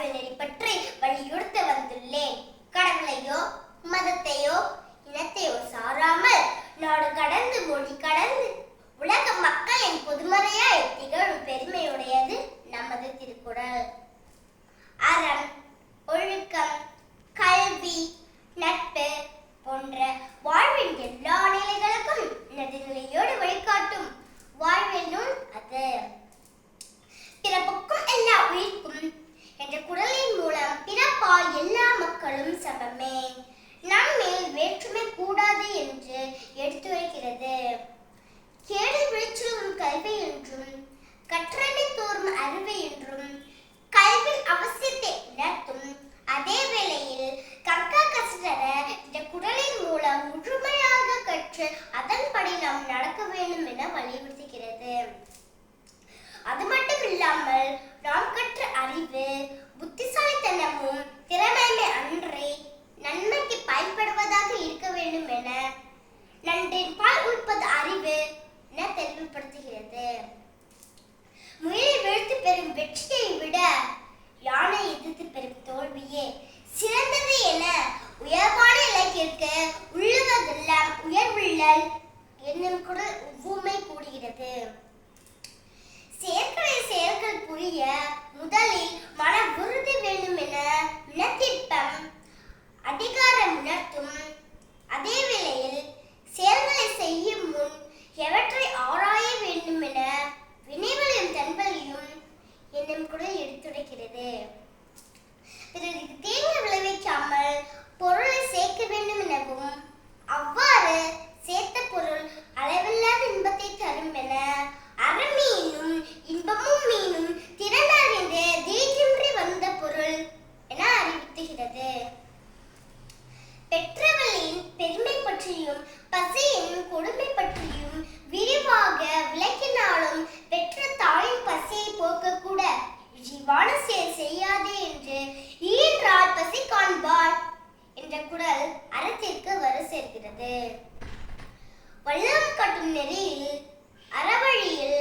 வாழ்வு நெறி பற்றி வலியுறுத்த வந்துள்ளேன். கடவுளையோ மதத்தையோ இனத்தையோ சாராமல் நாடு கடந்து மொழி கடந்து உலக மக்களின் பொதுமறையாய் திகழும் பெருமையுடையது நமது திருக்குறள். அறம், ஒழுக்கம், கல்வி, நட்பு போன்ற வாழ்வின் எல்லா நிலைகளுக்கும் நடுநிலையோடு வழிகாட்டும் வாழ்வியல் நூல் அது. பிறப்புக்கும் எல்லா உயிர்க்கும் என்ற குறளின் மூலம் பிறப்பால் எல்லா மக்களும் சமமே, நம்மில் வேற்றுமை கூடாது என்று எடுத்துரைக்கிறது. கேடில் விழிச்சொல்லும் கல்வி என்றும் கற்றனை தோறும் அறிவு என்றும் கல்வியின் அவசியத்தை உணர்த்தும் அதே வேளையில் கற்க கசடர இந்த குறளின் மூலம் முழுமையாக கற்று அதன்படி நாம் நடக்க வேண்டும் என வலியுறுத்துகிறது. அது மட்டும் இல்லாமல் நாம் கற்ற அறிவு புத்திசாலித்தனமும் திறமையுமே அன்றே நன்மைக்கு பயன்படுவதாக இருக்க வேண்டும் என நன்றின் பால் உட்பது அறிவு என தெளிவுபடுத்துகிறது. முயலை வீழ்த்து பெறும் வெற்றியை விட யானை எதிர்த்து பெறும் தோல்வியே சிறந்தது என உயர்வான இலக்கிற்கு உள்ளுவதெல்லாம் உயர்வுள்ளல் என்னும் குறள் ஒவ்வுமை கூடுகிறது. செயல்கள் புரிய முதலில் மன உறுதி வேண்டும் என வினத்திற்பம் அதிகாரம் உணர்த்தும் அதே வேளையில் செயல்களை செய்யும் முன் எவற்றை ஆராய வேண்டும் என வினைவளையும் தன்வழியும் என்னும் குறள் எடுத்துரைக்கிறது. பிறகு தீங்கு விளைவிக்காமல் பொருளை சேர்க்க வேண்டும் எனவும் அவ்வாறு சேர்த்த பொருள் அளவில்லாத இன்பத்தை தரும் என அறமீனும் இன்பமும் மீனும் திறனறிந்து தீற்றின்றி வந்த பொருள் என அறிவுறுத்துகிறது. பெற்றவளின் பெருமை பற்றியும் பசி என்னும் கொடுமை பற்றியும் விரிவாக விளக்கினாலும் பெற்ற தாயின் பசியை போக்க கூட இழிவான செயல் செய்யாதே என்று ஈன்றால் பசி காண்பார் என்ற குறள் அறத்திற்கு வரு சேர்க்கிறது. வள்ளுவம் காட்டும் நெறியில் அறவழியில்